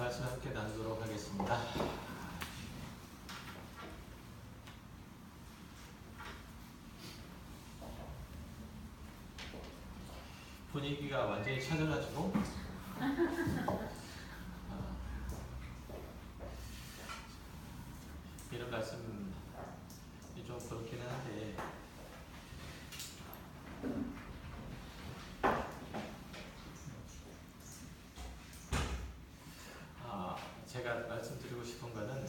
말씀 함께 나누도록 하겠습니다. 분위기가 완전히 찾아가지고 이런 말씀이 좀 그렇기는 한데 제가 말씀드리고 싶은 거는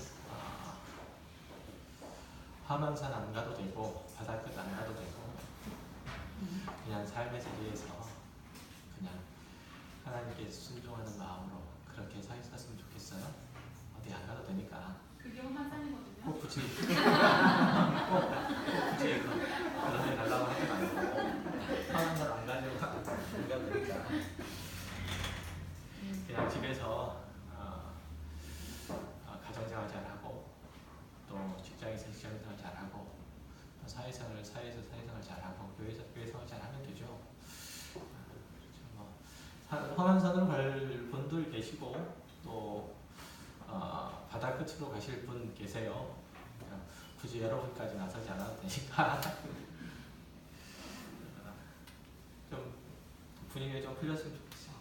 화만산 안 가도 되고 바다끝 안 가도 되고 그냥 삶의 자리에서 그냥 하나님께 순종하는 마음으로 그렇게 서 있었으면 좋겠어요. 어디 안 가도 되니까. 그게 화만산이거든요. 꼭 굳이 그런 데 가려고 하지 말고 화만산 안 가려고 안 가도 되니까 그냥 집에서 가정생활 잘하고 또 직장에서 직장생활 잘하고 또 사회에서 사회생활 잘하고 교회에서 교회생활 잘하면 되죠. 화만산으로 갈 분들 계시고 또 바다 끝으로 가실 분 계세요. 굳이 여러분까지 나서지 않아도 되니까 좀 분위기가 좀 풀렸으면 좋겠어요.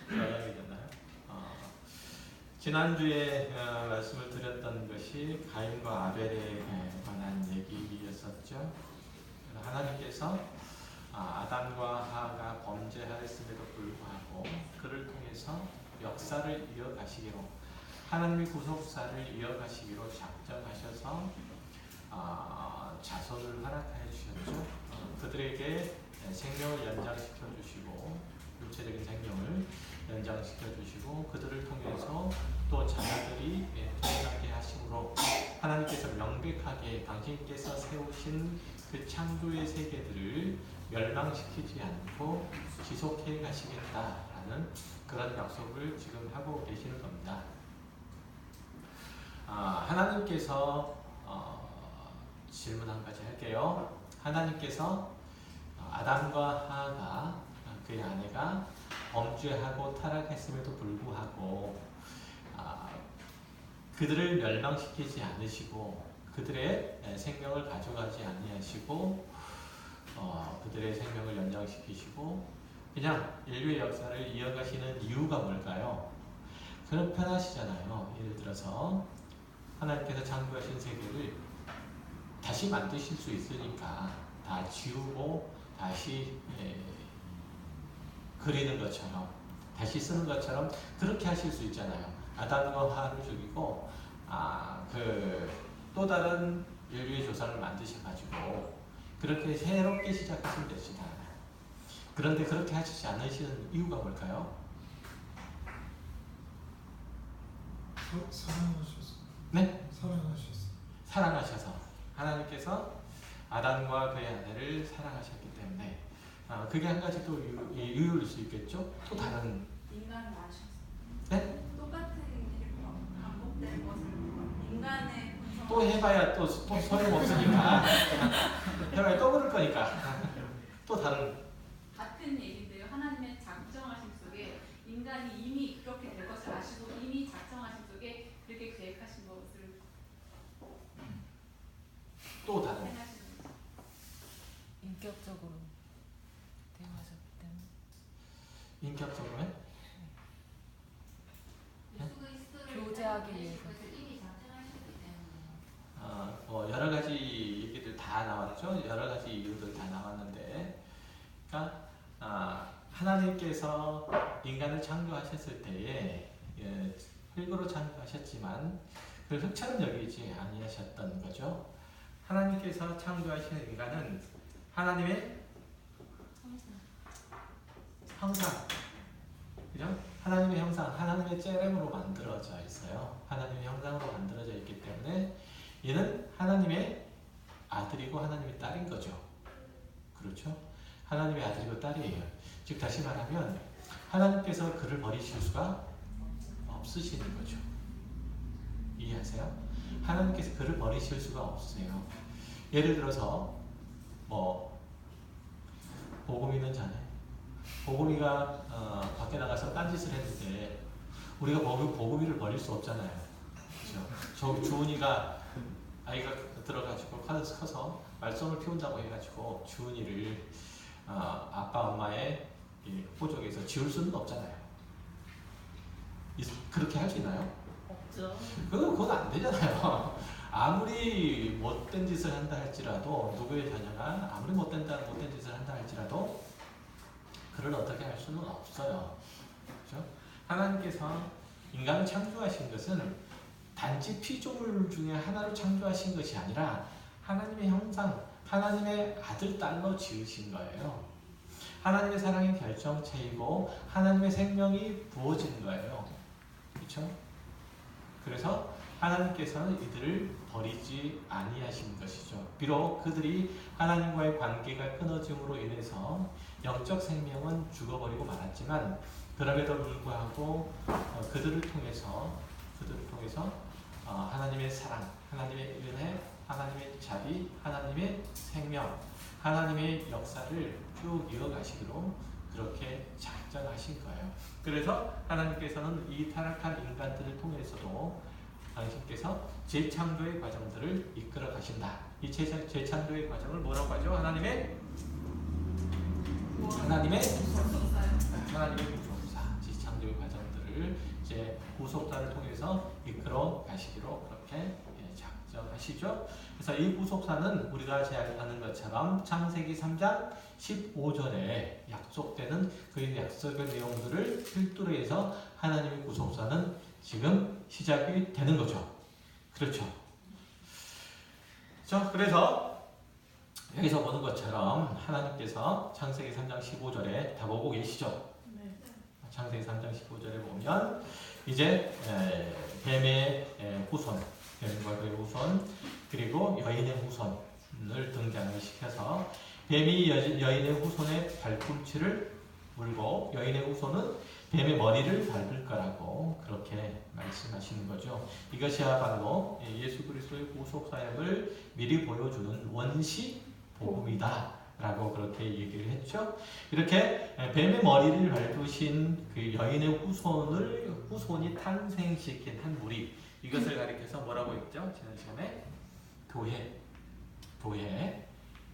연락이 됐나요? 지난주에 말씀을 드렸던 것이 가인과 아벨에 관한 얘기였었죠. 하나님께서 아담과 하가 범죄하였음에도 불구하고 그를 통해서 역사를 이어가시기로 하나님의 구속사를 이어가시기로 작정하셔서 자손을 허락하여 주셨죠. 그들에게 생명을 연장시켜 주시고 육체적인 생명을 연장시켜 주시고 그들을 통해서 또 자녀들이 태어나게 하심으로 하나님께서 명백하게 당신께서 세우신 그 창조의 세계들을 멸망시키지 않고 지속해 가시겠다라는 그런 약속을 지금 하고 계시는 겁니다. 하나님께서 질문 한 가지 할게요. 하나님께서 아담과 하가 그의 아내가 범죄하고 타락했음에도 불구하고 그들을 멸망시키지 않으시고 그들의 생명을 가져가지 아니하시고 그들의 생명을 연장시키시고 그냥 인류의 역사를 이어가시는 이유가 뭘까요? 그럼 편하시잖아요. 예를 들어서 하나님께서 창조하신 세계를 다시 만드실 수 있으니까 다 지우고 다시 그리는 것처럼 다시 쓰는 것처럼 그렇게 하실 수 있잖아요. 아담과 하와를 죽이고 또 다른 인류의 조상을 만드셔가지고 그렇게 새롭게 시작하시면 되시다. 그런데 그렇게 하시지 않으시는 이유가 뭘까요? 사랑하셔서. 네? 사랑하셔서. 하나님께서 아담과 그의 아내를 사랑하셨기 때문에 그게 한 가지 또 이유일 수 있겠죠? 또 다른 인간을 아셔서. 네? 똑같은 일이 반복된 것을 인간의 또 해봐야 또 소용없으니까 해봐야 또 그럴 거니까 또 다른 같은 얘기인데요. 하나님의 작정하심 속에 인간이 이미 그렇게 될 것을 아시고 이미 작정하심 속에 그렇게 계획하신 것을 또 다른 행하시는 거죠. 인격적으로 대화하셨기 때문에 인격적으로요? 교제하기 위해서 여러 가지 얘기들 다 나왔죠. 여러 가지 이유들 다 나왔는데, 그러니까 하나님께서 인간을 창조하셨을 때에 흙으로 창조하셨지만 그 흙처럼 여기지 아니하셨던 거죠. 하나님께서 창조하신 인간은 하나님의 형상, 그죠? 하나님의 형상, 하나님의 째렘으로 만들어져 있어요. 하나님의 형상으로 만들어져 있기 때문에 얘는 하나님의 아들이고 하나님의 딸인 거죠. 그렇죠? 하나님의 아들이고 딸이에요. 즉 다시 말하면 하나님께서 그를 버리실 수가 없으시는 거죠. 이해하세요? 하나님께서 그를 버리실 수가 없으세요. 예를 들어서 복음 있는 자네 보금이가 밖에 나가서 딴짓을 했는데 우리가 보금이를 버릴 수 없잖아요. 그렇죠? 저 주은이가 아이가 들어가지고 커서 말썽을 피운다고 해가지고 주은이를 아빠 엄마의 호적에서 지울 수는 없잖아요. 그렇게 할 수 있나요? 없죠. 그건 안 되잖아요. 아무리 못된 짓을 한다 할지라도 누구의 자녀가 아무리 못된 짓을 한다 할지라도 그를 어떻게 할 수는 없어요. 그렇죠? 하나님께서 인간을 창조하신 것은 단지 피조물 중에 하나로 창조하신 것이 아니라 하나님의 형상, 하나님의 아들, 딸로 지으신 거예요. 하나님의 사랑의 결정체이고 하나님의 생명이 부어진 거예요. 그렇죠? 그래서 하나님께서는 이들을 버리지 아니하신 것이죠. 비록 그들이 하나님과의 관계가 끊어짐으로 인해서 영적 생명은 죽어버리고 말았지만 그럼에도 불구하고 그들을 통해서 하나님의 사랑, 하나님의 은혜, 하나님의 자비, 하나님의 생명, 하나님의 역사를 쭉 이어가시기로 그렇게 작정하신 거예요. 그래서 하나님께서는 이 타락한 인간들을 통해서도 당신께서 재창조의 과정들을 이끌어 가신다. 이 재창조의 과정을 뭐라고 하죠? 하나님의 구속사, 재창조의 과정들을 이제 구속사를 통해서 이끌어 가시기로 그렇게 작정하시죠. 그래서 이 구속사는 우리가 잘 아는 것처럼 창세기 3장 15절에 약속되는 그 약속의 내용들을 필두로 해서 하나님의 구속사는 지금 시작이 되는 거죠. 그렇죠. 그래서 여기서 보는 것처럼 하나님께서 창세기 3장 15절에 다 보고 계시죠. 네. 창세기 3장 15절에 보면 이제 뱀의 후손, 뱀과 그의 후손, 그리고 여인의 후손을 등장을 시켜서 뱀이 여인의 후손의 발꿈치를 물고 여인의 후손은 뱀의 머리를 밟을 거라고 그렇게 말씀하시는 거죠. 이것이야말로 예수 그리스도의 구속 사역을 미리 보여주는 원시 복음이다 라고 그렇게 얘기를 했죠. 이렇게 뱀의 머리를 밟으신 그 여인의 후손이 탄생시킨 한 무리, 이것을 가리켜서 뭐라고 했죠? 지난 시간에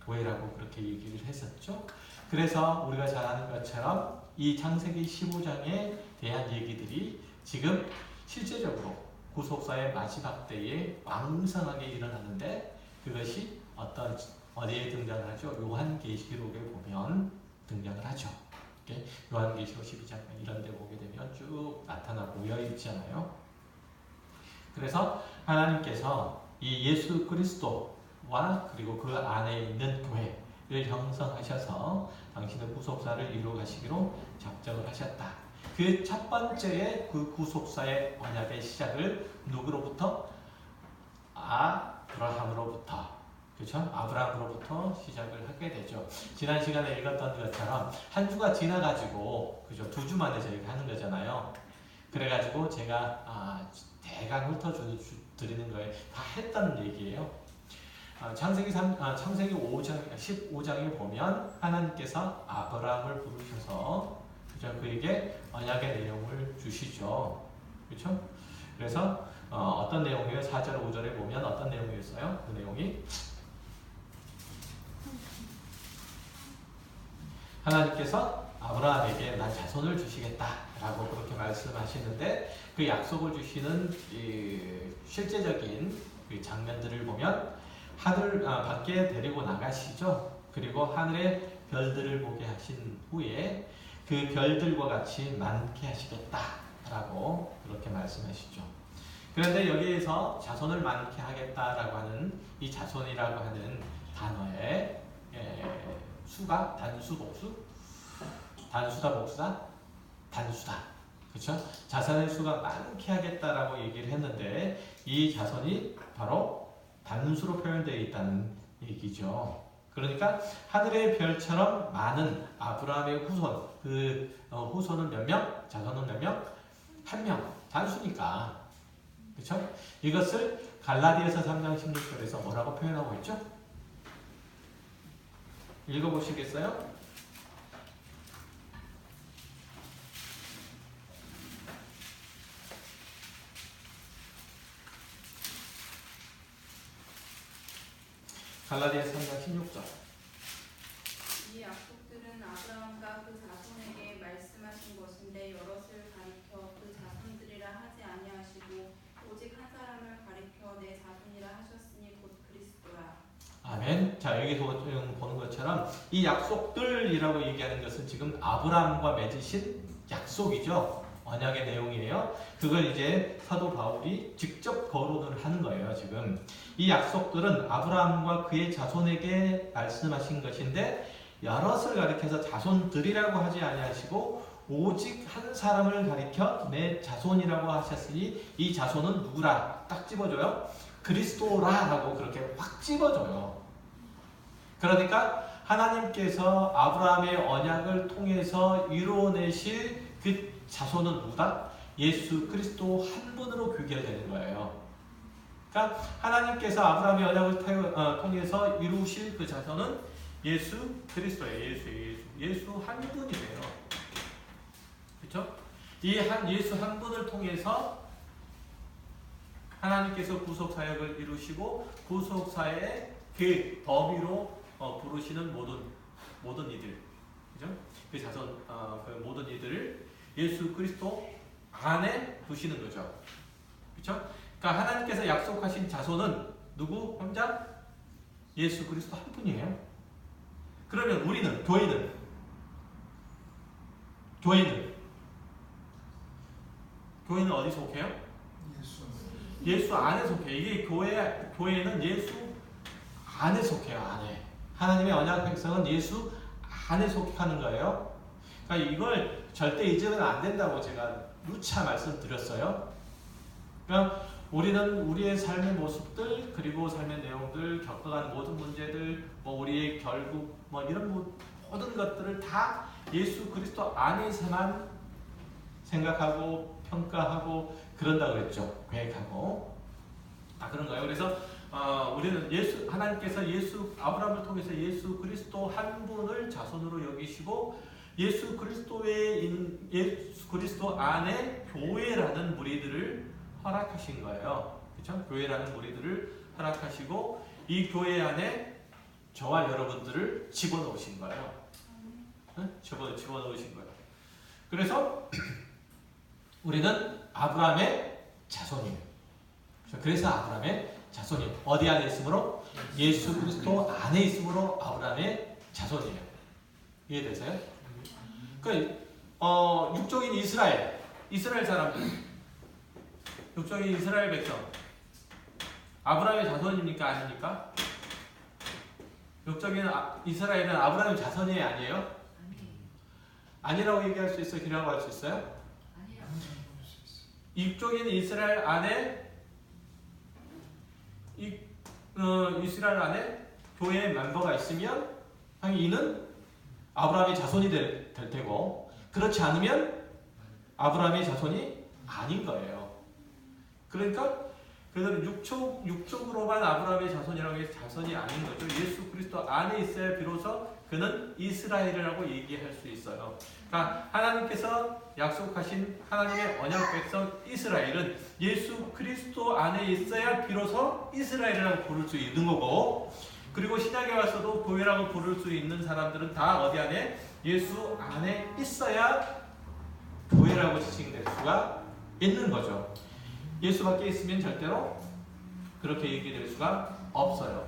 도회라고 그렇게 얘기를 했었죠. 그래서 우리가 잘 아는 것처럼 이 창세기 15장에 대한 얘기들이 지금 실제적으로 구속사의 마지막 때에 왕성하게 일어나는데 그것이 어디에 등장을 하죠? 요한계시록에 보면 등장을 하죠. 요한계시록 12장 이런 데 보게 되면 쭉 나타나 보여 있잖아요. 그래서 하나님께서 이 예수 그리스도와 그리고 그 안에 있는 교회를 형성하셔서 당신의 구속사를 이루어 가시기로 작정을 하셨다. 그 첫 번째의 그 구속사의 언약의 시작을 누구로부터? 아브라함으로부터. 그렇죠? 아브라함으로부터 시작을 하게 되죠. 지난 시간에 읽었던 것처럼 한 주가 지나가지고 그죠? 2주 만에 저희가 하는 거잖아요. 그래가지고 제가 대강 훑어드리는 거에 다 했다는 얘기예요. 창세기 5장, 15장에 보면 하나님께서 아브라함을 부르셔서 그죠? 그에게 언약의 내용을 주시죠. 그렇죠? 그래서 어떤 내용이에요? 4절, 5절에 보면 어떤 내용이었어요? 그 내용이 하나님께서 아브라함에게 난 자손을 주시겠다라고 그렇게 말씀하시는데 그 약속을 주시는 실제적인 그 장면들을 보면 밖에 데리고 나가시죠. 그리고 하늘의 별들을 보게 하신 후에 그 별들과 같이 많게 하시겠다라고 그렇게 말씀하시죠. 그런데 여기에서 자손을 많게 하겠다라고 하는 이 자손이라고 하는 단어의 수가 단수 복수? 단수다 복수다? 단수다. 그렇죠? 자손의 수가 많게 하겠다라고 얘기를 했는데 이 자손이 바로 단수로 표현되어 있다는 얘기죠. 그러니까 하늘의 별처럼 많은 아브라함의 후손, 그 후손은 몇 명? 자손은 몇 명? 한 명. 단수니까. 그렇죠? 이것을 갈라디아서 3장 16절에서 뭐라고 표현하고 있죠? 읽어보시겠어요? 갈라디아서 3장 16절. 이 약속들은 아브라함과 그 자손에게 말씀하신 것인데 여럿을 가리켜 그 자손들이라 하지 아니하시고 오직 한 사람을 가리켜 내 자손이라 하셨으니 곧 그리스도라. 아멘. 자, 여기서 보는 것처럼 이 약속들이라고 얘기하는 것은 지금 아브라함과 맺으신 약속이죠. 언약의 내용이에요. 그걸 이제 사도 바울이 직접 거론을 하는 거예요. 지금 이 약속들은 아브라함과 그의 자손에게 말씀하신 것인데 여럿을 가리켜서 자손들이라고 하지 아니하시고 오직 한 사람을 가리켜 내 자손이라고 하셨으니 이 자손은 누구라 딱 집어줘요. 그리스도라라고 그렇게 확 집어줘요. 그러니까 하나님께서 아브라함의 언약을 통해서 이루어내실 그 자손은 누구다? 예수 그리스도 한 분으로 귀결되는 거예요. 그러니까 하나님께서 아브라함의 언약을 통해서 이루실 그 자손은 예수 그리스도예요. 예수 한 분이래요. 그렇죠? 이 예수 한 분을 통해서 하나님께서 구속 사역을 이루시고 구속 사역의 그 범위로 부르시는 모든 이들, 그죠? 그 자손, 그 모든 이들을 예수 그리스도 안에 두시는 거죠. 그렇죠? 그러니까 하나님께서 약속하신 자손은 누구? 혼자? 예수 그리스도 한 분이에요. 그러면 우리는 교회는 어디 속해요? 예수 안에 속해요. 이게 교회는 예수 안에 속해요. 안에. 하나님의 언약 백성은 예수 안에 속하는 거예요. 그러니까 이걸 절대 잊으면 안 된다고 제가 누차 말씀드렸어요. 그러니까 우리는 우리의 삶의 모습들 그리고 삶의 내용들 겪어가는 모든 문제들 우리의 결국 이런 모든 것들을 다 예수 그리스도 안에서만 생각하고 평가하고 그런다고 그랬죠. 계획하고 그런 거예요. 그래서 우리는 하나님께서 아브라함을 통해서 예수 그리스도 한 분을 자손으로 여기시고 예수 그리스도 안에 교회라는 무리들을 허락하신 거예요. 그렇죠? 교회라는 무리들을 허락하시고 이 교회 안에 저와 여러분들을 집어넣으신 거예요. 집어넣으신 거예요. 그래서 우리는 아브라함의 자손이에요. 그래서 아브라함의 자손이에요. 어디 안에 있으므로? 예수 그리스도 안에 있으므로 아브라함의 자손이에요. 이해되세요? 그러니까 육적인 이스라엘 사람들, 육적인 이스라엘 백성, 아브라함의 자손입니까? 아닙니까? 육적인 이스라엘은 아브라함의 자손이 아니에요? 아니라고 얘기할 수 있어요? 기라고 할 수 있어요? 육적인 이스라엘 안에 이스라엘 안에 교회의 멤버가 있으면 이는 아브라함의 자손이 될 테고 그렇지 않으면 아브라함의 자손이 아닌 거예요. 그러니까 그래서 육적으로만 아브라함의 자손이라고 해서 자손이 아닌 거죠. 예수 그리스도 안에 있어야 비로소 그는 이스라엘이라고 얘기할 수 있어요. 그러니까 하나님께서 약속하신 하나님의 언약 백성 이스라엘은 예수 그리스도 안에 있어야 비로소 이스라엘이라고 부를 수 있는 거고, 그리고 신약에 와서도 교회라고 부를 수 있는 사람들은 다 어디 안에? 예수 안에 있어야 교회라고 지칭될 수가 있는 거죠. 예수 밖에 있으면 절대로 그렇게 얘기될 수가 없어요.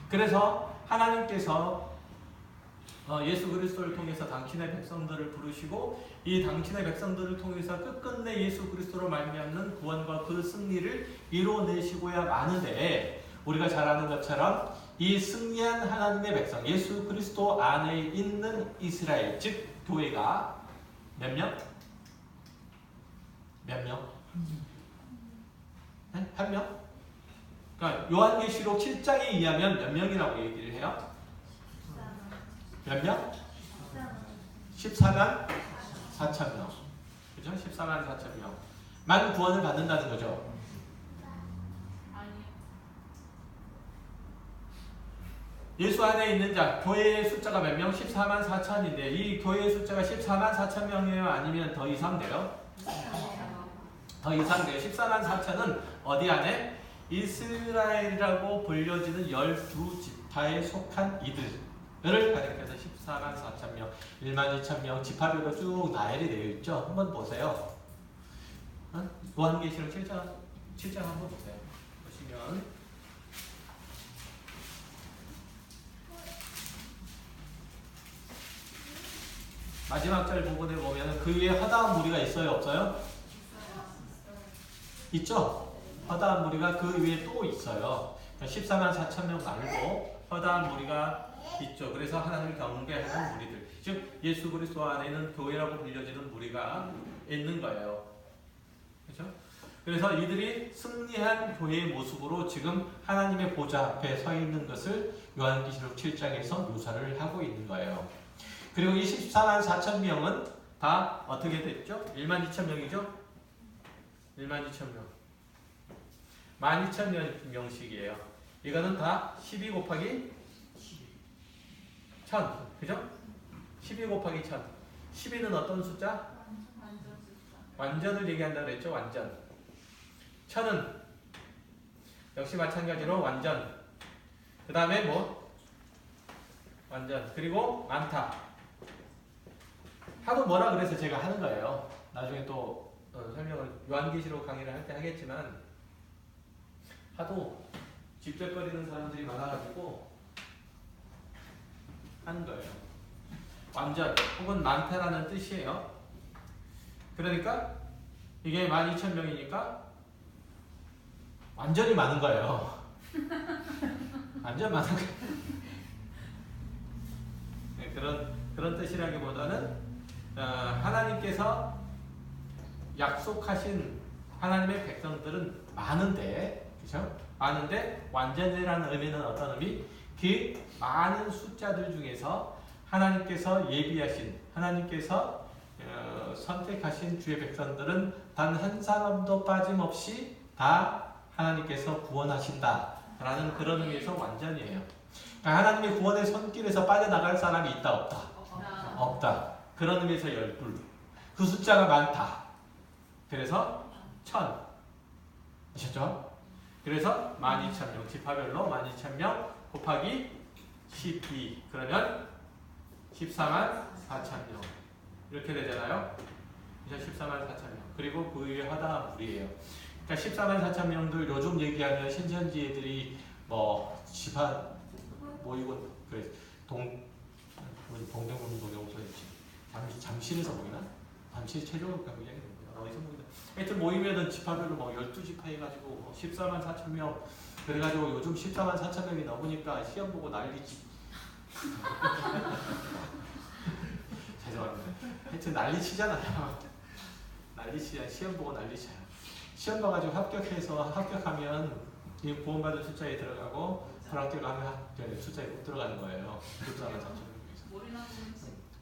그래서 하나님께서 예수 그리스도를 통해서 당신의 백성들을 부르시고 이 당신의 백성들을 통해서 끝끝내 예수 그리스도로 말미암는 구원과 그 승리를 이루어내시고야 마는데, 우리가 잘 아는 것처럼 이 승리한 하나님의 백성, 예수 그리스도 안에 있는 이스라엘, 즉 교회가 몇 명? 몇 명? 네? 한 명? 그러니까 요한계시록 7장에 의하면 몇 명이라고 얘기를 해요? 몇 명? 14만 4천 명. 그죠? 14만 4천 명. 만 구원을 받는다는 거죠. 아니요. 예수 안에 있는 자, 교회의 숫자가 몇 명? 14만 4천인데 이 교회의 숫자가 14만 4천 명이에요? 아니면 더 이상 돼요? 더 이상 돼요. 14만 4천은 어디 안에? 이스라엘이라고 불려지는 12지파 다에 속한 이들을 가리켜서 14만 4천 명, 1만 2천 명 지파별로 쭉 나열이 되어 있죠. 한번 보세요. 요한계시록 7장 한번 보세요. 보시면 마지막 절 부분에 보면 그 위에 허다한 무리가 있어요, 없어요? 있죠? 허다한 무리가 그 위에 또 있어요. 14만 4천 명 말고 허다한 무리가 있죠. 그래서 하나님을 경배하는 무리들, 즉 예수 그리스도 안에는 교회라고 불려지는 무리가 있는 거예요. 그렇죠? 그래서 이들이 승리한 교회의 모습으로 지금 하나님의 보좌 앞에 서 있는 것을 요한계시록 7장에서 묘사를 하고 있는 거예요. 그리고 이 14만 4천 명은 다 어떻게 됐죠? 1만 2천 명이죠? 1만 2천 명. 12,000명씩이에요. 이거는 다 12 곱하기 1000. 그죠? 12 곱하기 1000. 12는 어떤 숫자? 완전 숫자. 완전을 얘기한다고 그랬죠? 완전. 1000은 역시 마찬가지로 완전. 그 다음에 뭐? 완전. 그리고 많다. 하도 뭐라 그래서 제가 하는 거예요. 나중에 또 설명을 요한계시록 강의를 할 때 하겠지만 하도 집적거리는 사람들이 많아가지고 하는 거예요. 완전 혹은 많다라는 뜻이에요. 그러니까 이게 12,000명이니까 완전히 많은 거예요. 완전 많은 거예요. 네, 그런 뜻이라기보다는 하나님께서 약속하신 하나님의 백성들은 많은데, 그렇죠? 많은데 완전이라는 의미는 어떤 의미? 그 많은 숫자들 중에서 하나님께서 예비하신, 하나님께서 선택하신 주의 백성들은 단 한 사람도 빠짐없이 다 하나님께서 구원하신다라는 그런 의미에서 완전이에요. 그러니까 하나님의 구원의 손길에서 빠져나갈 사람이 있다, 없다? 없다. 그런 의미에서 12. 그 숫자가 많다. 그래서 1000. 아셨죠? 그래서 12,000명. 지파별로 12,000명 곱하기 12. 그러면 14만 4천명. 이렇게 되잖아요. 그래서 14만 4천명. 그리고 그 위에 허다한 무리예요. 그러니까 14만 4천명들 요즘 얘기하면 신천지 애들이 뭐 지파 모이고 그 동대문동영소 잠실에서 모이나? 잠실 최종 경기장이 어디서 모이나? 하여튼 모이면은 지파별로 뭐 12지파 해가지고 뭐 14만 4천명 그래가지고 요즘 14만 4천명이 넘으니까 시험 보고 난리지. 죄송합니다. 하여튼 난리치잖아요. 난리치야. 시험 보고 난리쳐요. 시험 봐가지고 합격하면 이 구원받은 숫자에 들어가고 불합격하면 숫자에 못 들어가는 거예요. 14만 4천명.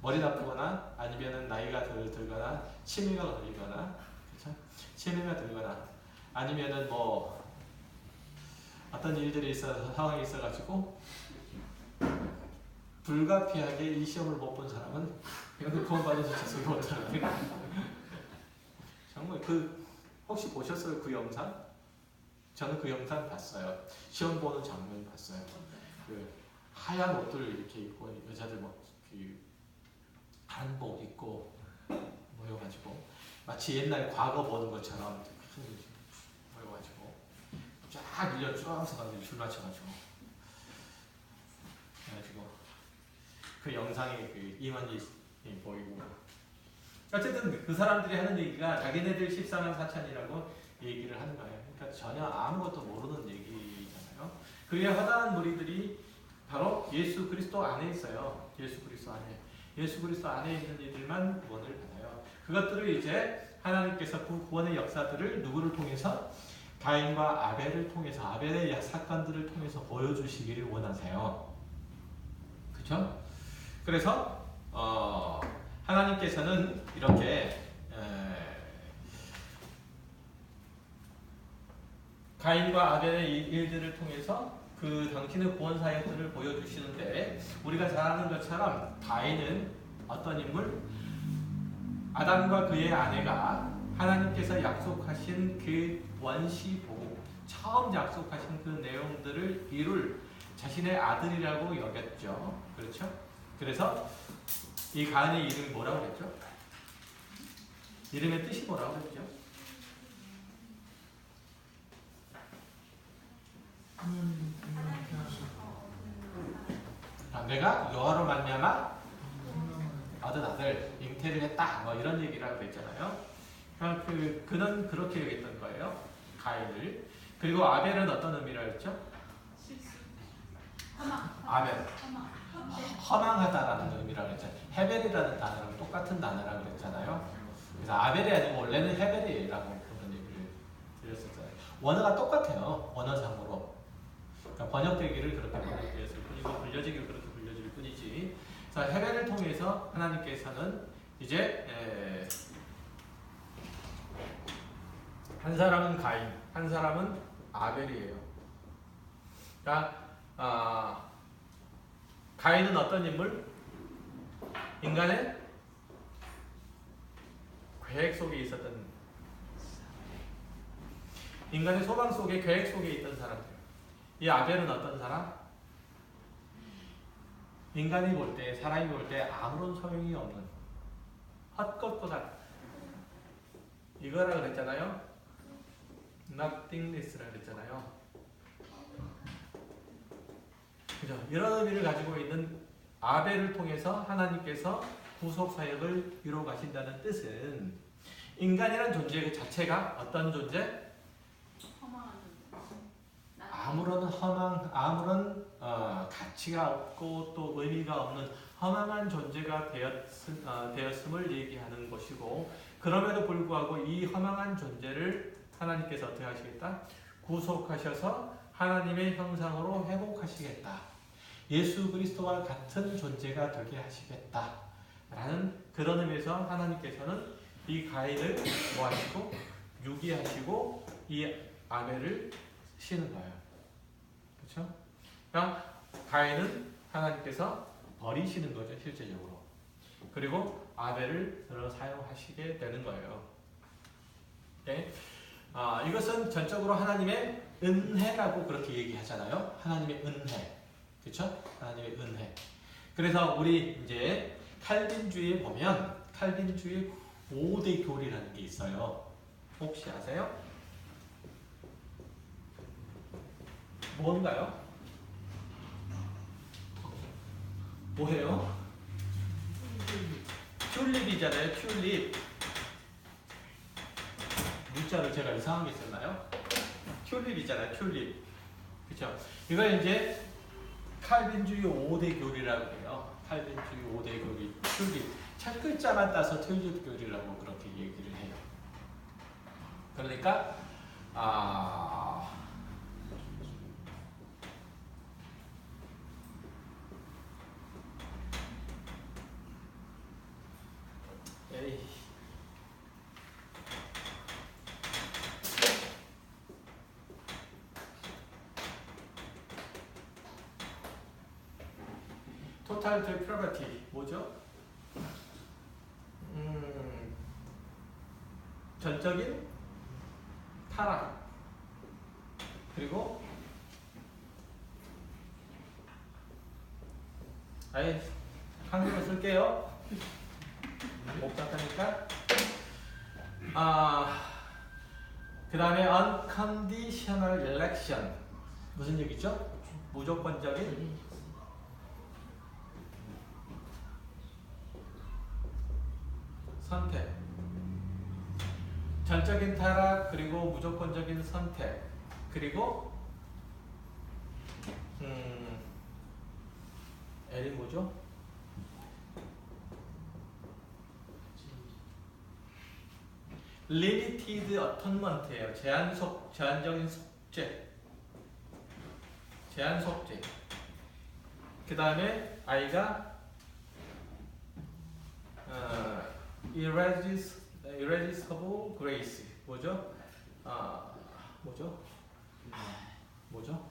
머리 나쁘거나 아니면은 나이가 들거나 치매가 걸리거나, 그렇죠? 치매가 들거나 아니면은 뭐 어떤 일들이 상황이 있어가지고 불가피하게 이 시험을 못 본 사람은 이건 구원받은 숫자 속에 못 들어가요. 정말 혹시 보셨어요 그 영상? 저는 그 영상 봤어요. 시험 보는 장면 봤어요. 그 하얀 옷들 이렇게 입고 여자들 뭐 한복 입고 모여가지고 마치 옛날 과거 보는 것처럼 모여가지고 쫙 밀려 쭉 서가지고 줄 맞춰가지고 그래가지고 그 영상에 그 임원이 보이고 어쨌든 그 사람들이 하는 얘기가 자기네들 14만 4천이라고 얘기를 하는 거예요. 그러니까 전혀 아무것도 모르는 얘기잖아요. 그의 허다한 무리들이 바로 예수 그리스도 안에 있어요. 예수 그리스도 안에. 예수 그리스도 안에 있는 이들만 구원을 받아요. 그것들을 이제 하나님께서 그 구원의 역사들을 누구를 통해서? 가인과 아벨을 통해서, 아벨의 사건들을 통해서 보여주시기를 원하세요. 그렇죠? 그래서 하나님께서는 이렇게 가인과 아벨의 일들을 통해서 그 당신의 구원 사역들을 보여주시는데 우리가 잘 아는 것처럼 가인은 어떤 인물? 아담과 그의 아내가 하나님께서 약속하신 그 원시 보고 처음 약속하신 그 내용들을 이룰 자신의 아들이라고 여겼죠. 그렇죠? 그래서 이 가인의 이름이 뭐라고 그랬죠? 이름의 뜻이 뭐라고 그랬죠? 내가 여호와로 말미암아 얻은 아들 잉태를 했다. 뭐 이런 얘기를 하고 있잖아요. 그는 그렇게 얘기했던 거예요. 가인을. 그리고 아벨은 어떤 의미라 했죠? 실수. 허망. 아벨. 허망. 허망하다라는 의미라고 그랬잖아요. 헤벨이라는 단어랑 똑같은 단어라고 그랬잖아요. 그래서 아벨이 아니고 원래는 헤벨이라고 그런 얘기를 드렸었잖아요. 원어가 똑같아요. 언어상으로. 그러니까 번역되기를 그렇게 번역되었을 뿐이고 불려지기를 그렇게 불려질 뿐이지. 그래서 헤벨을 통해서 하나님께서는 이제 한 사람은 가인, 한 사람은 아벨이에요. 그러니까 가인은 어떤 인물? 인간의 계획 속에 있었던, 인간의 소망 속에 계획 속에 있던 사람들. 이 아벨은 어떤 사람? 인간이 볼 때, 사람이 볼 때 아무런 소용이 없는 헛것보다 이거라 그랬잖아요. nothingness라 그랬잖아요. 그죠? 이런 의미를 가지고 있는 아벨을 통해서 하나님께서 구속 사역을 이루어 가신다는 뜻은 인간이라는 존재 그 자체가 어떤 존재? 허망한 존재. 아무런 가치가 없고 또 의미가 없는 허망한 존재가 되었음을 얘기하는 것이고, 그럼에도 불구하고 이 허망한 존재를 하나님께서 어떻게 하시겠다? 구속하셔서 하나님의 형상으로 회복하시겠다. 예수 그리스도와 같은 존재가 되게 하시겠다. 라는 그런 의미에서 하나님께서는 이 가인을 뭐 하시고 유기하시고 이 아벨을 쓰시는 거예요. 그렇죠? 그러니까 가인은 하나님께서 버리시는 거죠, 실제적으로. 그리고 아벨을 사용하시게 되는 거예요. 네? 이것은 전적으로 하나님의 은혜라고 그렇게 얘기하잖아요. 하나님의 은혜. 그렇죠? 하나님의 은혜. 그래서 우리 이제 칼빈주의에 보면 칼빈주의 5대 교리라는 게 있어요. 혹시 아세요? 뭔가요? 뭐예요? 튤립이잖아요. 튤립. 문자를 제가 이상하게 썼나요? 튤립이잖아요. 튤립. 그렇죠? 이걸 이제 칼빈주의 5대 교리라고 해요. 칼빈주의 5대 교리. 튤립. 첫 글자만 따서 튤립 교리라고 그렇게 얘기를 해요. 그러니까 토탈 데프라바티 뭐죠? 전적인 타락. 그리고 아예 한글로 쓸게요. 복잡하니까. 그 다음에 unconditional election. 무슨 얘기죠? 무조건적인 선택. 전적인 타락, 그리고 무조건적인 선택, 그리고 L이 뭐죠? Limited atonement예요. 제한적인 속죄. 제한 속죄. 그 다음에 I가 irresistible grace. 뭐죠? 뭐죠?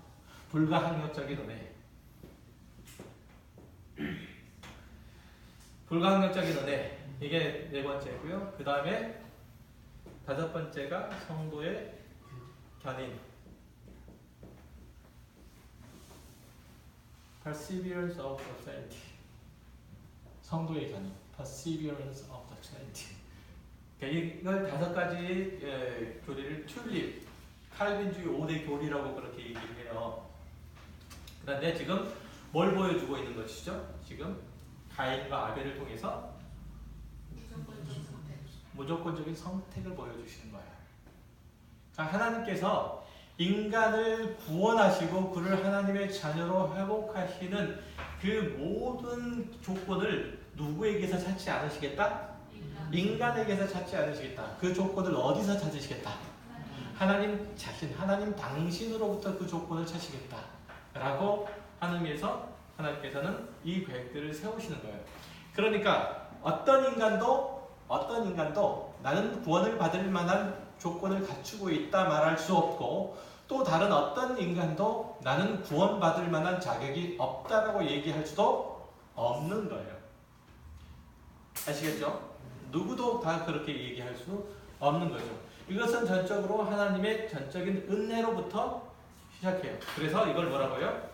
불가항력적인 은혜. 불가항력적인 은혜. 이게 네 번째고요. 그 다음에 다섯 번째가 성도의 견인. perseverance of the saint. 성도의 견인, perseverance of the saint. 이걸 5가지 교리를 튤립, 칼빈주의 5대 교리라고 그렇게 얘기를 해요. 그런데 지금 뭘 보여주고 있는 것이죠? 지금 가인과 아벨을 통해서 무조건적인 선택을 보여주시는 거예요. 그러니까 하나님께서 인간을 구원하시고 그를 하나님의 자녀로 회복하시는 그 모든 조건을 누구에게서 찾지 않으시겠다? 인간에게서 찾지 않으시겠다. 그 조건을 어디서 찾으시겠다? 하나님 자신, 하나님 당신으로부터 그 조건을 찾으시겠다 라고 하나님께서는 이 계획들을 세우시는 거예요. 그러니까 어떤 인간도 나는 구원을 받을 만한 조건을 갖추고 있다 말할 수 없고, 또 다른 어떤 인간도 나는 구원받을 만한 자격이 없다라고 얘기할 수도 없는 거예요. 아시겠죠? 누구도 다 그렇게 얘기할 수 없는 거죠. 이것은 전적으로 하나님의 전적인 은혜로부터 시작해요. 그래서 이걸 뭐라고요?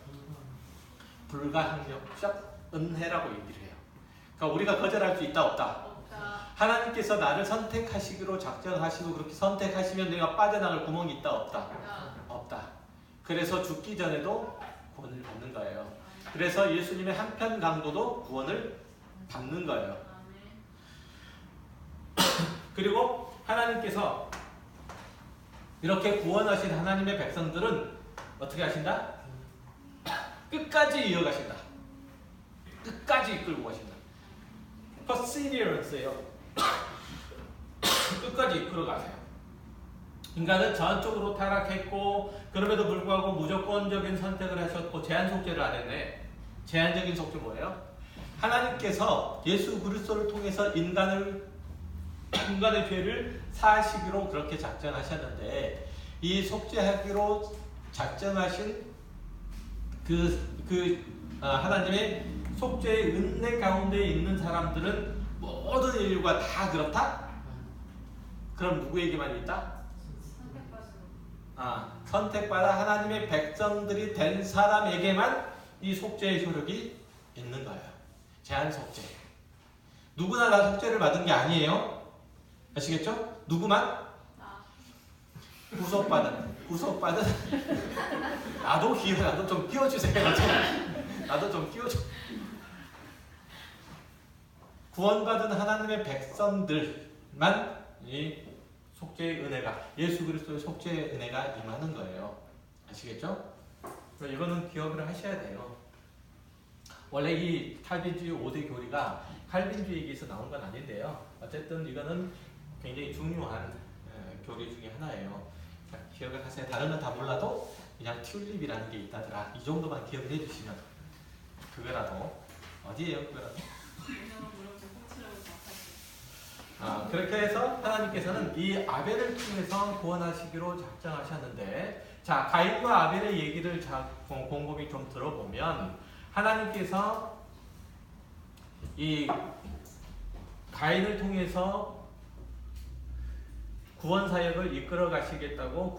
불가항력적 은혜라고 얘기를 해요. 그러니까 우리가 거절할 수 있다 없다? 하나님께서 나를 선택하시기로 작정하시고 그렇게 선택하시면 내가 빠져나갈 구멍이 있다 없다? 없다. 그래서 죽기 전에도 구원을 받는 거예요. 그래서 예수님의 한편 강도도 구원을 받는 거예요. 그리고 하나님께서 이렇게 구원하신 하나님의 백성들은 어떻게 하신다? 끝까지 이어가신다. 끝까지 이끌고 가신다. perseverance예요. 끝까지 이끌어 가세요. 인간은 전적으로 타락했고 그럼에도 불구하고 무조건적인 선택을 하셨고 제한 속죄를 안 했네. 제한적인 속죄 뭐예요? 하나님께서 예수 그리스도를 통해서 인간의 죄를 사하시기로 그렇게 작정하셨는데, 이 속죄하기로 작정하신 하나님의 속죄의 은혜 가운데 있는 사람들은 모든 인류가 다 그렇다? 그럼 누구에게만 있다? 선택받아 하나님의 백성들이 된 사람에게만 이 속죄의 효력이 있는 거예요. 제한 속죄. 누구나 다 속죄를 받은 게 아니에요. 아시겠죠? 누구만? 구속받은 나도 좀 끼워주세요. 나도 좀 끼워줘. 구원받은 하나님의 백성들만 이 속죄의 은혜가, 예수 그리스도의 속죄의 은혜가 임하는 거예요. 아시겠죠? 이거는 기억을 하셔야 돼요. 원래 이 칼빈주의 5대 교리가 칼빈주의에서 나온 건 아닌데요. 어쨌든 이거는 굉장히 중요한 교리 중에 하나예요. 기억을 하세요. 다른 건 다 몰라도 그냥 튤립이라는 게 있다더라. 이 정도만 기억을 해주시면 그거라도 어디에요? 그거라도? 그렇게 해서 하나님께서는 이 아벨을 통해서 구원하시기로 작정하셨는데, 자, 가인과 아벨의 얘기를 곰곰이 좀 들어보면 하나님께서 이 가인을 통해서 구원 사역을 이끌어 가시겠다고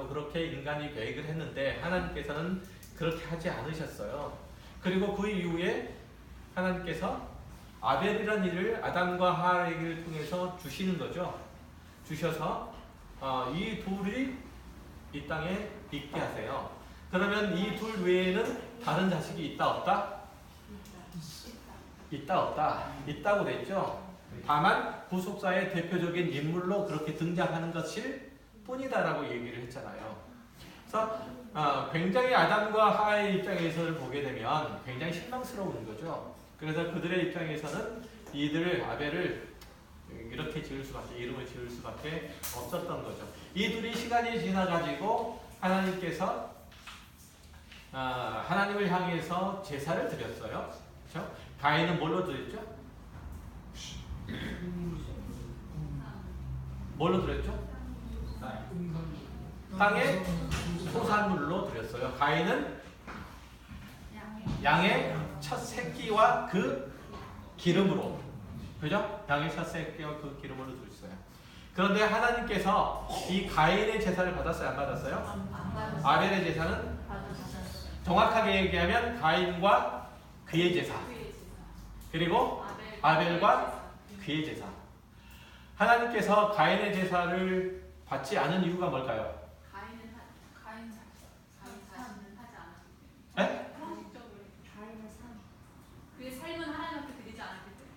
그렇게 인간이 계획을 했는데 하나님께서는 그렇게 하지 않으셨어요. 그리고 그 이후에 하나님께서 아벨이라는 일을 아담과 하와를 통해서 주시는 거죠. 주셔서 이 둘이 이 땅에 있게 하세요. 그러면 이 둘 외에는 다른 자식이 있다 없다? 있다 없다? 있다고 됐죠. 다만 구속사의 대표적인 인물로 그렇게 등장하는 것일 뿐이다라고 얘기를 했잖아요. 그래서 굉장히 아담과 하와의 입장에서를 보게 되면 굉장히 실망스러운 거죠. 그래서 그들의 입장에서는 이들 아벨을 이렇게 이름을 지을 수밖에 없었던 거죠. 이 둘이 시간이 지나가지고 하나님께서 하나님을 향해서 제사를 드렸어요. 그렇죠? 가인은 뭘로 드렸죠? 뭘로 드렸죠? 땅의 소산물로 드렸어요. 가인은 양의 첫 새끼와 그 기름으로, 그죠? 양의 첫 새끼와 그 기름으로 드렸어요. 그런데 하나님께서 이 가인의 제사를 받았어요? 안 받았어요? 아벨의 제사는? 정확하게 얘기하면 가인과 그의 제사, 그의 제사. 그리고 아벨과 그의 제사. 하나님께서 가인의 제사를 받지 않은 이유가 뭘까요? 가인 자신은 하지 않았기 때문에. 네? 형식적으로 그의 삶은 하나님한테 드리지 않았기 때문에.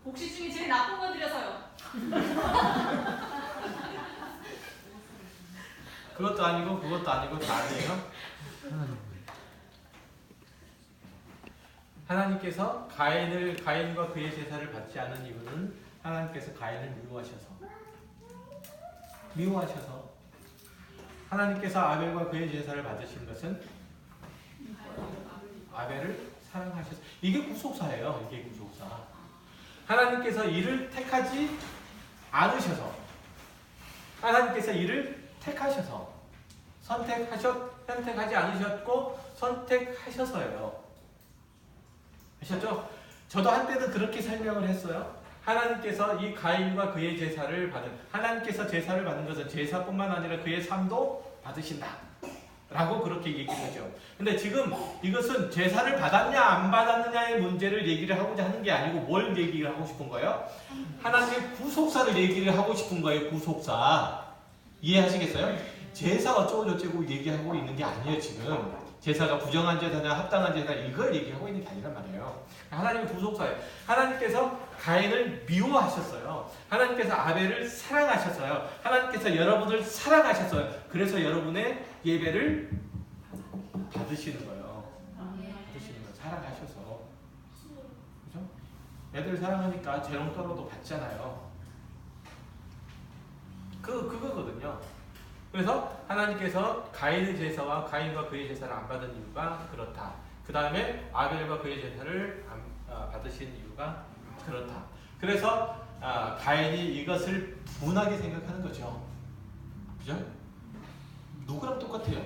곡식 중에 제일 나쁜 거 드려서요. 그것도 아니고 그것도 아니고 다 아니에요. 하나님께서 가인과 그의 제사를 받지 않은 이유는 하나님께서 가인을 미워하셔서 하나님께서 아벨과 그의 제사를 받으신 것은 아벨을 사랑하셔서. 이게 구속사예요. 이게 구속사. 하나님께서 이를 택하지 않으셔서, 하나님께서 이를 택하셔서, 선택하지 않으셨고 선택하셔서예요. 아셨죠? 저도 한때는 그렇게 설명을 했어요. 하나님께서 이 가인과 그의 제사를 하나님께서 제사를 받는 것은 제사뿐만 아니라 그의 삶도 받으신다 라고 그렇게 얘기를 하죠. 근데 지금 이것은 제사를 받았냐 안 받았느냐의 문제를 얘기를 하고자 하는 게 아니고 뭘 얘기를 하고 싶은 거예요? 하나님의 구속사를 얘기를 하고 싶은 거예요. 구속사. 이해하시겠어요? 제사 어쩌고저쩌고 얘기하고 있는 게 아니에요. 지금 제사가 부정한 제사냐 합당한 제사 이걸 얘기하고 있는 게 아니란 말이에요. 하나님의 구속사예요. 하나님께서 가인을 미워하셨어요. 하나님께서 아벨을 사랑하셨어요. 하나님께서 여러분을 사랑하셨어요. 그래서 여러분의 예배를 받으시는 거예요. 받으시는 거예요. 사랑하셔서. 그죠? 애들 사랑하니까 재롱 떨어도 받잖아요. 그거거든요. 그래서 하나님께서 가인의 제사와 가인과 그의 제사를 안 받은 이유가 그렇다. 그 다음에 아벨과 그의 제사를 받으신 이유가 그렇다. 그래서 가인이 이것을 분하게 생각하는 거죠. 그죠? 누구랑 똑같아요?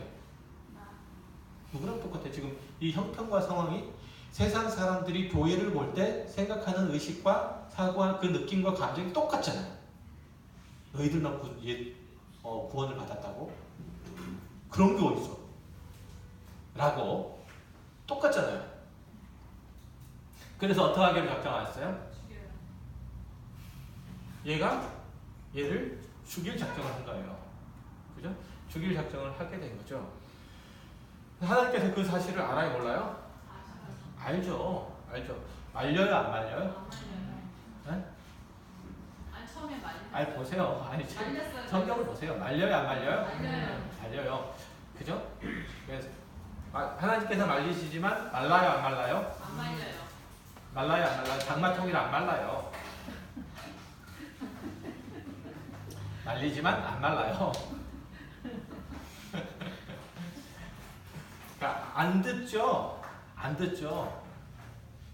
누구랑 똑같아요? 지금 이 형편과 상황이 세상 사람들이 교회를 볼 때 생각하는 의식과 사고와 그 느낌과 감정이 똑같잖아요. 너희들만 구원을 받았다고? 그런 게 어딨어? 라고 똑같잖아요. 그래서 어떻게 하기로 작정하셨어요? 얘를 죽일 작정을 한 거예요. 그죠? 죽일 작정을 하게 된 거죠. 하나님께서 그 사실을 알아요, 몰라요? 알죠. 말려요, 안 말려요? 네? 처음에 말렸어요. 보세요. 말렸어요. 성경을 보세요. 말려요, 안 말려요? 말려요. 말려요. 그죠? 그래서 하나님께서 말리시지만 말라요, 안 말라요? 안 말려요. 말라요, 안 말라요? 장마통이라 안 말라요. 말리지만 안 말라요. 그러니까 안 듣죠.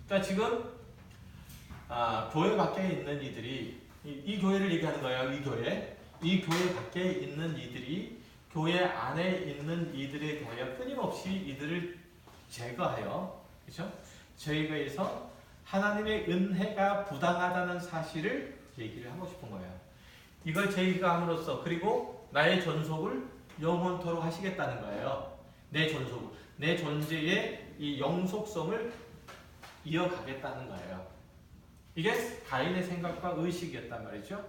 그러니까 지금 교회 밖에 있는 이들이 이 교회를 얘기하는 거예요. 이 교회 밖에 있는 이들이 교회 안에 있는 이들에 대하여 끊임없이 이들을 제거하여, 그렇죠? 제거해서 하나님의 은혜가 부당하다는 사실을 얘기를 하고 싶은 거예요. 이걸 제거함으로써 그리고 나의 존속을 영원토록 하시겠다는 거예요. 내 존재의 이 영속성을 이어가겠다는 거예요. 이게 가인의 생각과 의식이었단 말이죠.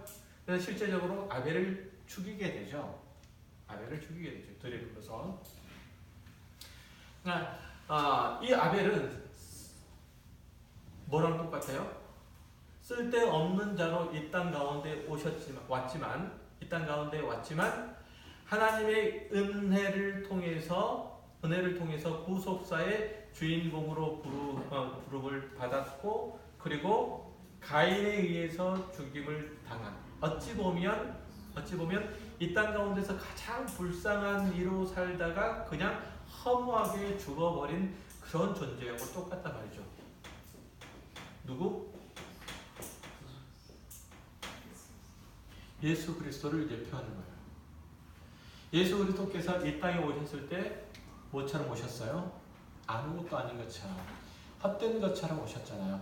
그래서 실제적으로 아벨을 죽이게 되죠. 들에 불러서. 이 아벨은 뭐랑 똑같아요? 쓸데없는 자로 이 땅 가운데 왔지만 하나님의 은혜를 통해서 구속사의 주인공으로 부름을 받았고, 그리고 가인에 의해서 죽임을 당한, 어찌 보면 이 땅 가운데서 가장 불쌍한 이로 살다가 그냥 허무하게 죽어버린 그런 존재하고 똑같단 말이죠. 누구? 예수 그리스도를 예표하는 거예요. 예수 그리스도께서 이 땅에 오셨을 때 뭐처럼 오셨어요? 아무것도 아닌 것처럼, 헛된 것처럼 오셨잖아요.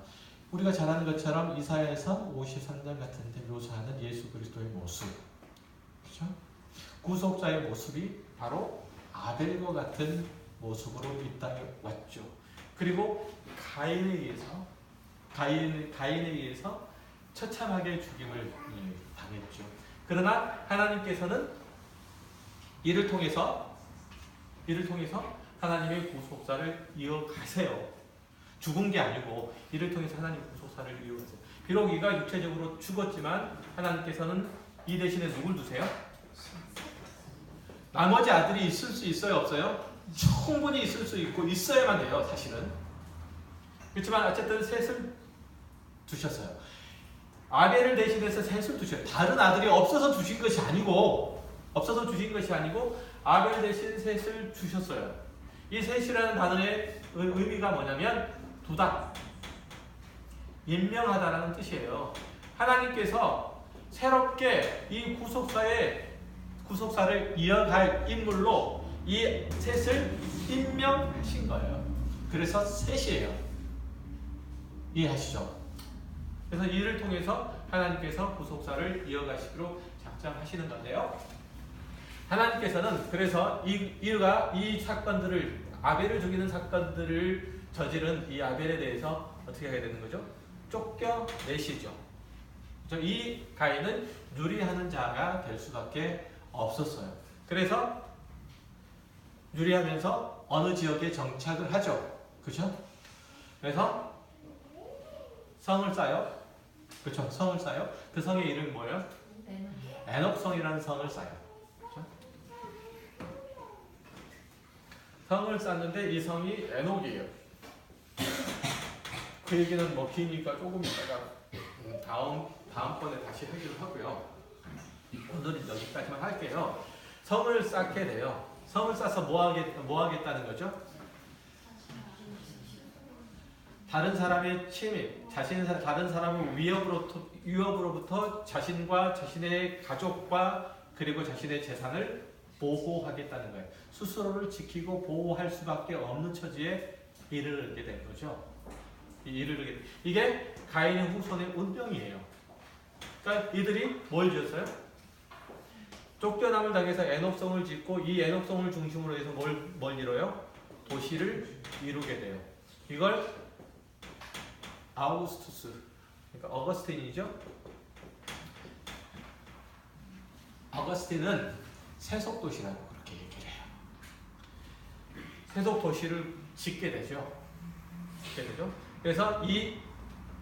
우리가 잘 아는 것처럼 이사야에서 53장 같은 데 묘사하는 예수 그리스도의 모습, 그렇죠? 구속자의 모습이 바로 아벨과 같은 모습으로 이 땅에 왔죠. 그리고 가인에 의해서 처참하게 죽임을 당했죠. 그러나 하나님께서는 이를 통해서 하나님의 구속사를 이어가세요. 죽은 게 아니고 이를 통해서 하나님 구속사를 이어가세요. 비록 이가 육체적으로 죽었지만 하나님께서는 이 대신에 누굴 두세요? 나머지 아들이 있을 수 있어요, 없어요? 충분히 있을 수 있고 있어야만 돼요, 사실은. 그렇지만 어쨌든 셋을 두셨어요. 아벨을 대신해서 셋을 두셨어요. 다른 아들이 없어서 주신 것이 아니고 아벨 대신 셋을 주셨어요. 이 셋이라는 단어의 의미가 뭐냐면 두다, 임명하다라는 뜻이에요. 하나님께서 새롭게 이 구속사를 이어갈 인물로 이 셋을 임명하신 거예요. 그래서 셋이에요. 이해하시죠? 그래서 이를 통해서 하나님께서 구속사를 이어가시기로 작정하시는 건데요. 하나님께서는 그래서 이 사건들을, 아벨을 죽이는 사건들을 저지른 이 아벨에 대해서 어떻게 하게 되는 거죠? 쫓겨내시죠. 이 가인은 유리하는 자가 될 수밖에 없었어요. 그래서 유리하면서 어느 지역에 정착을 하죠. 그죠? 그래서 성을 쌓여. 그렇죠? 성을 쌓여. 그 성의 이름이 뭐예요? 에녹성이라는 성을 쌓여. 그렇죠? 성을 쌓는데 이 성이 에녹이에요. 그 얘기는 뭐 기니까 조금 이따가 다음번에 다시 하기로 하고요. 오늘은 여기까지만 할게요. 성을 쌓게 돼요. 성을 쌓아서 뭐 하겠다는 거죠? 다른 사람의 침입, 다른 사람의 위협으로부터 자신과 자신의 가족과 그리고 자신의 재산을 보호하겠다는 거예요. 스스로를 지키고 보호할 수밖에 없는 처지에 이르게 된 거죠. 이게 가인의 후손의 운명이에요. 그러니까 이들이 뭘 지었어요? 쫓겨남을 당해서 에녹성을 짓고 이 에녹성을 중심으로 해서 뭘 이뤄요? 도시를 이루게 돼요. 이걸 아우구스투스, 그러니까 어거스틴이죠. 어거스틴은 세속 도시라고 그렇게 얘기를 해요. 세속 도시를 짓게 되죠. 그래서 이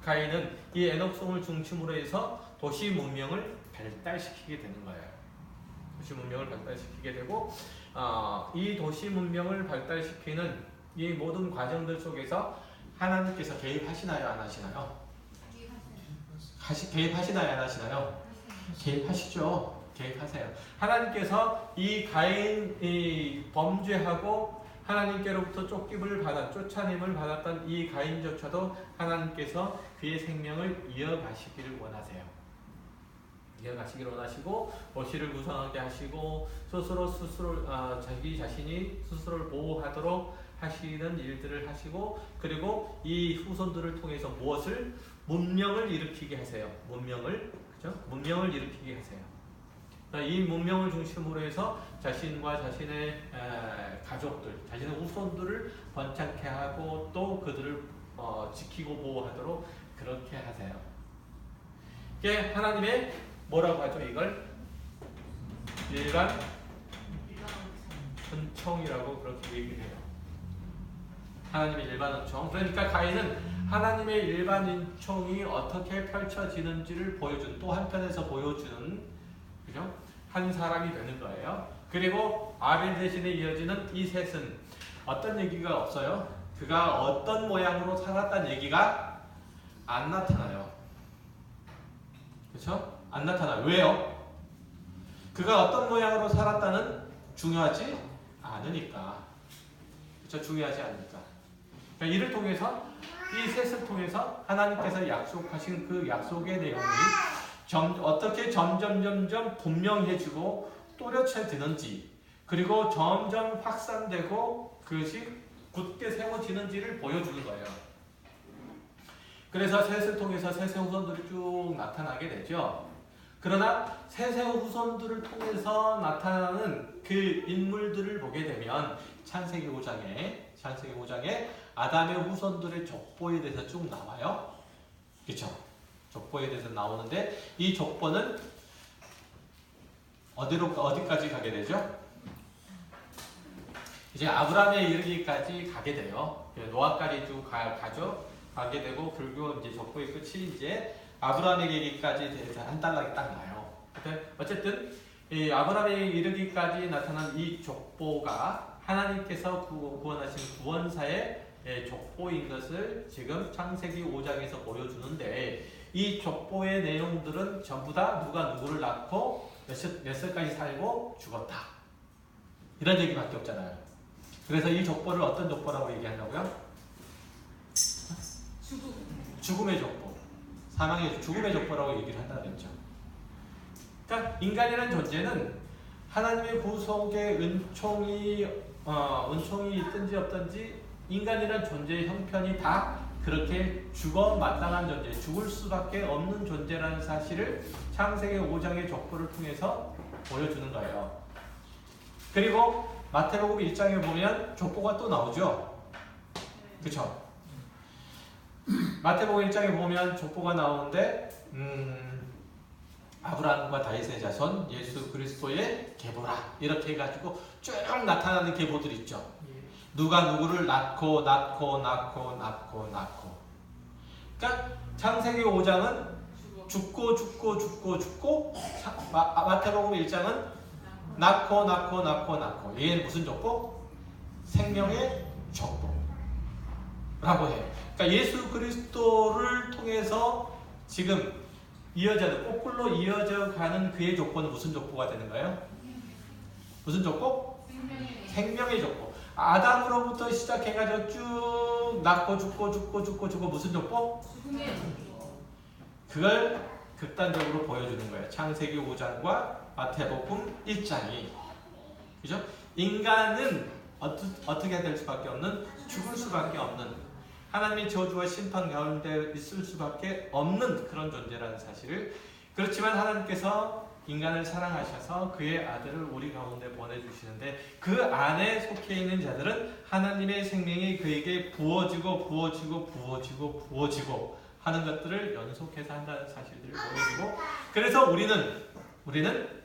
가인은 이 에녹성을 중심으로 해서 도시 문명을 발달시키게 되는 거예요. 도시 문명을 발달시키게 되고, 이 도시 문명을 발달시키는 이 모든 과정들 속에서 하나님께서 개입하시나요, 안 하시나요? 개입하시나요, 안 하시나요? 개입하시죠. 개입하세요. 하나님께서 이 가인이 범죄하고 하나님께로부터 쫓아냄을 받았던 이 가인조차도 하나님께서 그의 생명을 이어가시기를 원하세요. 이어가시기를 원하시고 도시를 구성하게 하시고 자기 자신이 스스로를 보호하도록 하시는 일들을 하시고, 그리고 이 후손들을 통해서 무엇을? 문명을 일으키게 하세요. 문명을 일으키게 하세요. 이 문명을 중심으로 해서 자신과 자신의 가족들, 자신의 후손들을 번창케 하고 또 그들을 지키고 보호하도록 그렇게 하세요. 이게 하나님의 뭐라고 하죠? 이걸 일반 은총이라고 그렇게 얘기를 해요. 하나님의 일반 은총. 그러니까 가인은 하나님의 일반 은총이 어떻게 펼쳐지는지를 보여준, 또 한편에서 보여주는, 그죠? 한 사람이 되는 거예요. 그리고 아벨 대신에 이어지는 이 셋은 어떤 얘기가 없어요. 그가 어떤 모양으로 살았다는 얘기가 안 나타나요. 그렇죠? 안 나타나요. 왜요? 그가 어떤 모양으로 살았다는 중요하지 않으니까. 그렇죠? 중요하지 않으니까. 그러니까 이를 통해서, 이 셋을 통해서 하나님께서 약속하신 그 약속의 내용이 어떻게 점점 분명해지고 또렷해지는지, 그리고 점점 확산되고 그것이 굳게 세워지는지를 보여주는 거예요. 그래서 셋을 통해서 셋의 후손들이 쭉 나타나게 되죠. 그러나 셋의 후손들을 통해서 나타나는 그 인물들을 보게 되면 창세기 5장에 아담의 후손들의 족보에 대해서 쭉 나와요. 그렇죠? 족보에 대해서 나오는데 이 족보는 어디까지 가게 되죠? 이제 아브라함에 이르기까지 가게 돼요. 노아까지 쭉 가게 되고 결국 이제 족보의 끝이 이제 아브라함에게 이르기까지 대해서 한 단락이 딱 나요. 어쨌든 이 아브라함에 이르기까지 나타난 이 족보가 하나님께서 구원하신 구원사의 족보인 것을 지금 창세기 5장에서 보여주는데 이 족보의 내용들은 전부 다 누가 누구를 낳고 몇 살까지 살고 죽었다. 이런 얘기밖에 없잖아요. 그래서 이 족보를 어떤 족보라고 얘기한다고요? 죽음의 족보. 죽음의 족보라고 얘기를 한다고 했죠. 그러니까 인간이라는 존재는 하나님의 구속의 은총이 있든지 없든지 인간이라는 존재의 형편이 다 그렇게 죽어 마땅한 존재, 죽을 수밖에 없는 존재라는 사실을 창세기 5장의 족보를 통해서 보여주는 거예요. 그리고 마태복음 1장에 보면 족보가 또 나오죠. 그렇죠? 마태복음 1장에 보면 족보가 나오는데 아브라함과 다윗의 자손 예수 그리스도의 계보라 이렇게 해가지고 쭉 나타나는 계보들 있죠. 누가 누구를 낳고. 그러니까 창세기 5장은 죽고 마태복음 1장은 낳고. 얘는 무슨 족보? 생명의 족보라고 해요. 그러니까 예수 그리스도를 통해서 지금 거꾸로 이어져 가는 그의 족보는 무슨 족보가 되는 거예요? 무슨 족보? 생명의 족보. 아담으로부터 시작해가지고 쭉 낳고 죽고 무슨 족보? 그걸 극단적으로 보여주는 거예요. 창세기 5장과 마태복음 1장이. 그죠? 인간은 어떻게 될 수밖에 없는, 죽을 수밖에 없는, 하나님의 저주와 심판 가운데 있을 수밖에 없는 그런 존재라는 사실을, 그렇지만 하나님께서 인간을 사랑하셔서 그의 아들을 우리 가운데 보내주시는데 그 안에 속해 있는 자들은 하나님의 생명이 그에게 부어지고 하는 것들을 연속해서 한다는 사실들을 보여주고, 그래서 우리는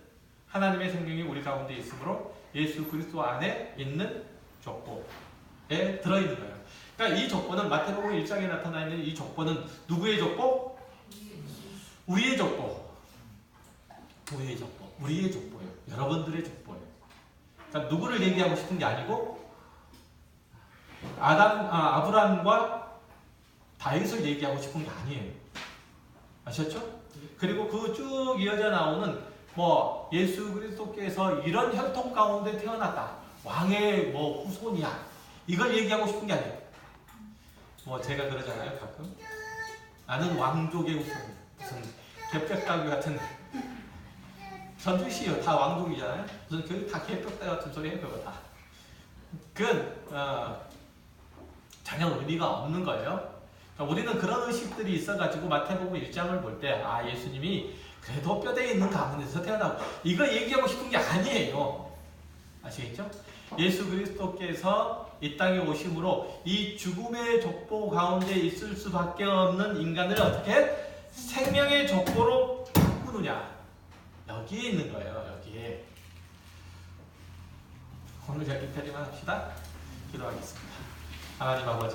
하나님의 생명이 우리 가운데 있으므로 예수 그리스도 안에 있는 족보에 들어있는 거예요. 그러니까 이 족보는 마태복음 1장에 나타나 있는 이 족보는 누구의 족보? 우리의 족보. 우리의 족보예요. 여러분들의 족보예요. 그러니까 누구를 얘기하고 싶은 게 아니고 아브라함과 다윗을 얘기하고 싶은 게 아니에요. 아셨죠? 그리고 그 쭉 이어져 나오는 예수 그리스도께서 이런 혈통 가운데 태어났다. 왕의 후손이야. 이걸 얘기하고 싶은 게 아니에요. 제가 그러잖아요, 가끔. 나는 왕족의 후손. 무슨 개벽다귀 같은 전주시요. 다 왕족이잖아요. 무슨 다 개벽다귀 같은 소리 해요, 그거 다. 그건 전혀 의미가 없는 거예요. 그러니까 우리는 그런 의식들이 있어가지고 마태복음 1장을 볼 때 예수님이 그래도 뼈대에 있는 가문에서 태어나고 이거 얘기하고 싶은 게 아니에요. 아시겠죠? 예수 그리스도께서 이 땅에 오심으로 이 죽음의 족보 가운데 있을 수밖에 없는 인간을 어떻게 생명의 족보로 바꾸느냐. 여기에 있는 거예요. 여기에. 오늘 여기까지만 합시다. 기도하겠습니다. 하나님 아버지,